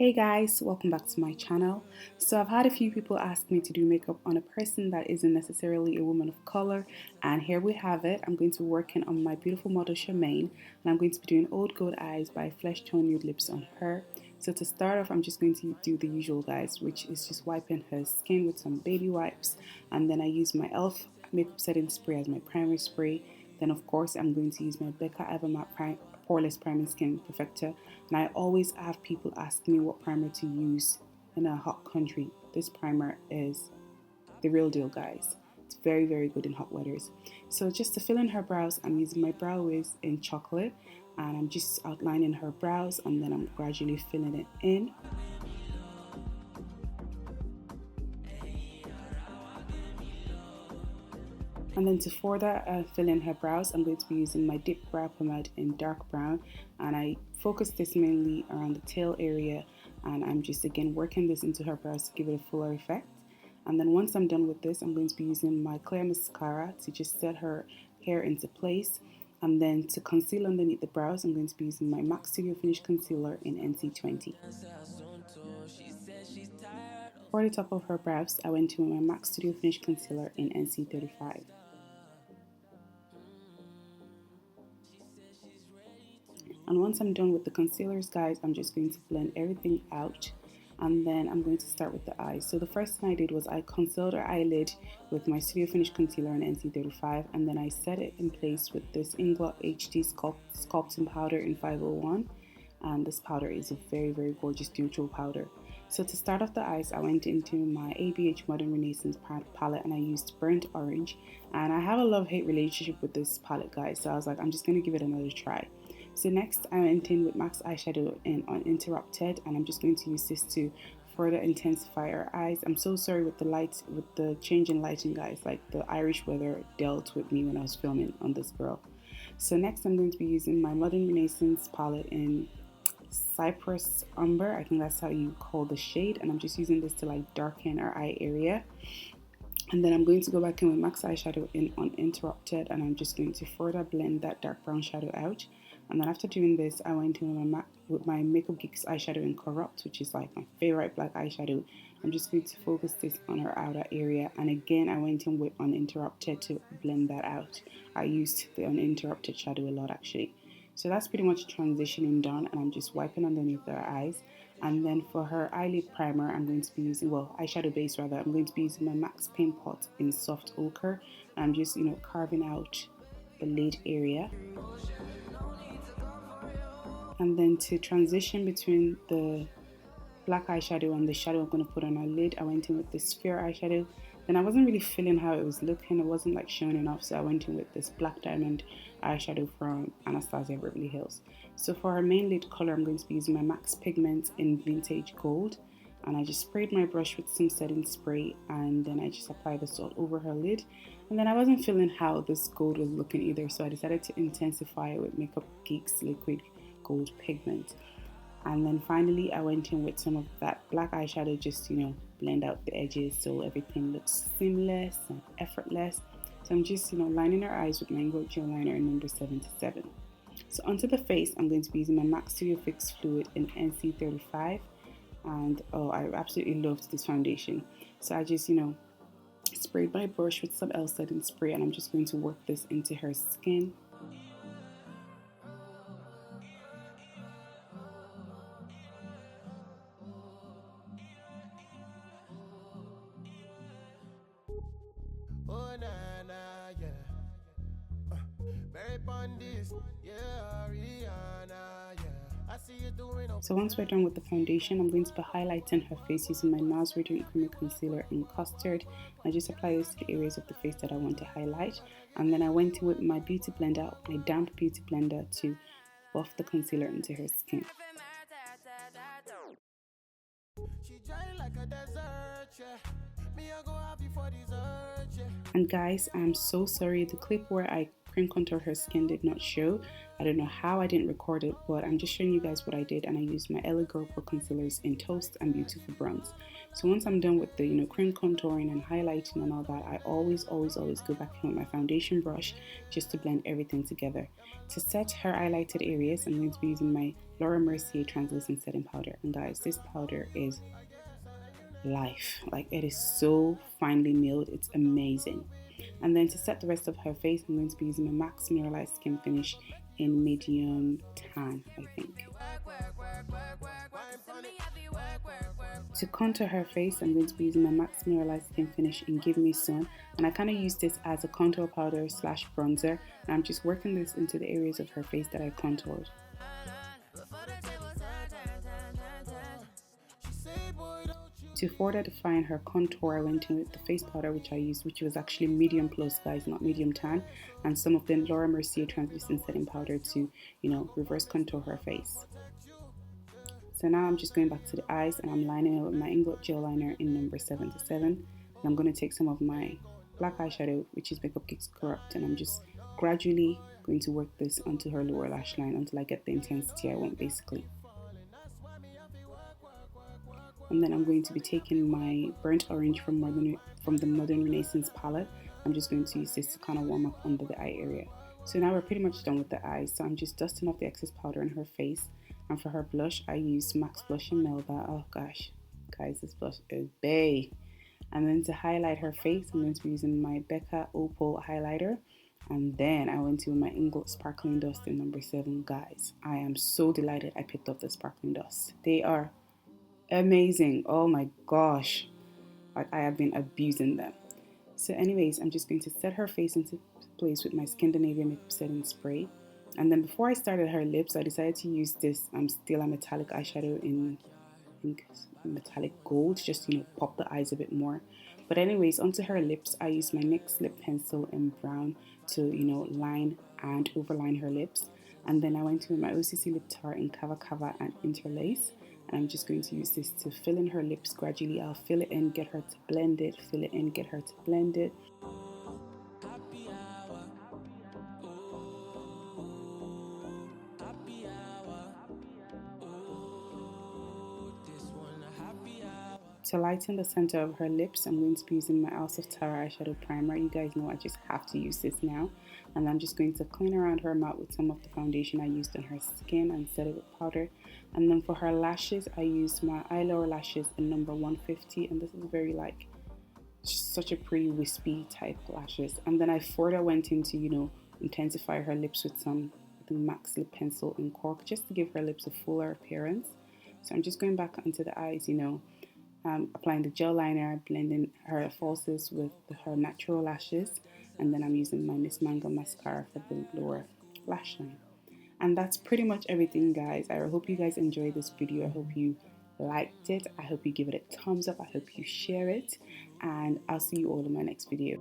Hey guys, welcome back to my channel. So I've had a few people ask me to do makeup on a person that isn't necessarily a woman of color, and here we have it. I'm going to be working on my beautiful model Charmaine, and I'm going to be doing Old Gold Eyes by Flesh Tone Nude Lips on her. So to start off, I'm just going to do the usual guys, which is just wiping her skin with some baby wipes, and then I use my e.l.f. makeup setting spray as my primary spray. Then of course I'm going to use my Becca Ever matte poreless priming skin perfector, and I always have people ask me what primer to use in a hot country. This primer is the real deal guys. It's very good in hot weathers. So just to fill in her brows, I'm using my Brow Wiz in Chocolate, and I'm just outlining her brows and then I'm gradually filling it in. And then to further fill in her brows, I'm going to be using my Dip Brow Pomade in dark brown, and I focus this mainly around the tail area, and I'm just again working this into her brows to give it a fuller effect. And then once I'm done with this, I'm going to be using my clear mascara to just set her hair into place. And then to conceal underneath the brows, I'm going to be using my MAC Studio Finish Concealer in NC20. For the top of her brows, I went to my MAC Studio Finish Concealer in NC35. And once I'm done with the concealers guys, I'm just going to blend everything out, and then I'm going to start with the eyes. So the first thing I did was I concealed her eyelid with my Studio Finish Concealer in NC35, and then I set it in place with this Inglot HD Sculpting powder in 501, and this powder is a very gorgeous neutral powder. So to start off the eyes, I went into my ABH Modern Renaissance palette and I used Burnt Orange, and I have a love-hate relationship with this palette guys, so I was like, I'm just going to give it another try. So next I went in with MAC's eyeshadow in Uninterrupted, and I'm just going to use this to further intensify our eyes. I'm so sorry with the light, with the change in lighting guys, like the Irish weather dealt with me when I was filming on this girl. So next I'm going to be using my Modern Renaissance palette in Cyprus Umber, I think that's how you call the shade, and I'm just using this to like darken our eye area. And then I'm going to go back in with MAC's eyeshadow in Uninterrupted, and I'm just going to further blend that dark brown shadow out. And then after doing this, I went in with my Makeup Geeks eyeshadow in Corrupt, which is like my favorite black eyeshadow. I'm just going to focus this on her outer area, and again I went in with Uninterrupted to blend that out. I used the Uninterrupted shadow a lot actually. So that's pretty much transitioning done, and I'm just wiping underneath her eyes. And then for her eyelid primer, I'm going to be using, well, eyeshadow base rather, I'm going to be using my MAC's Paint Pot in Soft Ochre. I'm just, carving out the lid area. And then to transition between the black eyeshadow and the shadow I'm going to put on our lid, I went in with this Sphere eyeshadow. Then I wasn't really feeling how it was looking, it wasn't like showing enough, so I went in with this Black Diamond eyeshadow from Anastasia Beverly Hills. So for her main lid color, I'm going to be using my MAC's Pigment in Vintage Gold, and I just sprayed my brush with some setting spray, and then I just applied this all over her lid. And then I wasn't feeling how this gold was looking either, so I decided to intensify it with Makeup Geeks Liquid Gold Pigment. And then finally I went in with some of that black eyeshadow just to blend out the edges so everything looks seamless and effortless. So I'm just lining her eyes with my Inglot gel liner in number 77. So onto the face, I'm going to be using my MAC Studio Fix Fluid in NC35, and oh, I absolutely loved this foundation. So I just sprayed my brush with some e.l.f. setting spray, and I'm just going to work this into her skin. So once we're done with the foundation, I'm going to be highlighting her face using my NARS Radiant Creamy Concealer in Custard. I just apply this to the areas of the face that I want to highlight, and then I went in with my beauty blender, my damp beauty blender, to buff the concealer into her skin. And guys, I'm so sorry, the clip where I cream contour her skin did not show. I don't know how I didn't record it, but I'm just showing you guys what I did, and I used my LA Girl Pro concealers in Toast and Beautiful Bronze. So once I'm done with the cream contouring and highlighting and all that, I always go back in with my foundation brush just to blend everything together. To set her highlighted areas, I'm going to be using my Mercier Translucent setting powder, and guys, this powder is life. Like, it is so finely milled, it's amazing. And then to set the rest of her face, I'm going to be using my MAC Mineralized Skin Finish in medium tan, I think. To contour her face, I'm going to be using my MAC Mineralized Skin Finish in Give Me Sun, and I kind of use this as a contour powder slash bronzer, and I'm just working this into the areas of her face that I contoured. To further define her contour, I went in with the face powder which I used, which was actually medium plus, guys, not medium tan, and some of the Laura Mercier Translucent setting powder to, reverse contour her face. So now I'm just going back to the eyes, and I'm lining it with my Inglot gel liner in number 77. And I'm going to take some of my black eyeshadow, which is Becca Corrupt, and I'm just gradually going to work this onto her lower lash line until I get the intensity I want, basically. And then I'm going to be taking my burnt orange from the Modern Renaissance palette. I'm just going to use this to kind of warm up under the eye area. So now we're pretty much done with the eyes. So I'm just dusting off the excess powder in her face. And for her blush, I used MAC's Blush Melba. Oh gosh, guys, this blush is bae. And then to highlight her face, I'm going to be using my Becca Opal highlighter. And then I went to my Inglot Sparkling Dust in number 7. Guys, I am so delighted I picked up the Sparkling Dust. They are amazing. Oh my gosh, like, I have been abusing them. So anyways, I'm just going to set her face into place with my Scandinavian Makeup Setting Spray. And then before I started her lips, I decided to use this Stilla metallic eyeshadow in, I think, metallic gold, just pop the eyes a bit more. But anyways, onto her lips, I used my NYX lip pencil in brown to line and overline her lips. And then I went to my OCC lip tart in Kava Kava and Interlace. And I'm just going to use this to fill in her lips gradually. I'll fill it in, get her to blend it, fill it in, get her to blend it. To lighten the center of her lips, I'm going to be using my House of Tara eyeshadow primer. You guys know I just have to use this now. And I'm just going to clean around her mouth with some of the foundation I used on her skin and set it with powder. And then for her lashes, I used my eye lower lashes in number 150. And this is very, like, such a pretty wispy type lashes. And then I further went into, intensify her lips with some MAC's lip pencil in cork, just to give her lips a fuller appearance. So I'm just going back into the eyes, applying the gel liner, blending her falsies with her natural lashes, and then I'm using my Miss Manga mascara for the lower lash line. And that's pretty much everything, guys. I hope you guys enjoyed this video. I hope you liked it. I hope you give it a thumbs up. I hope you share it, and I'll see you all in my next video.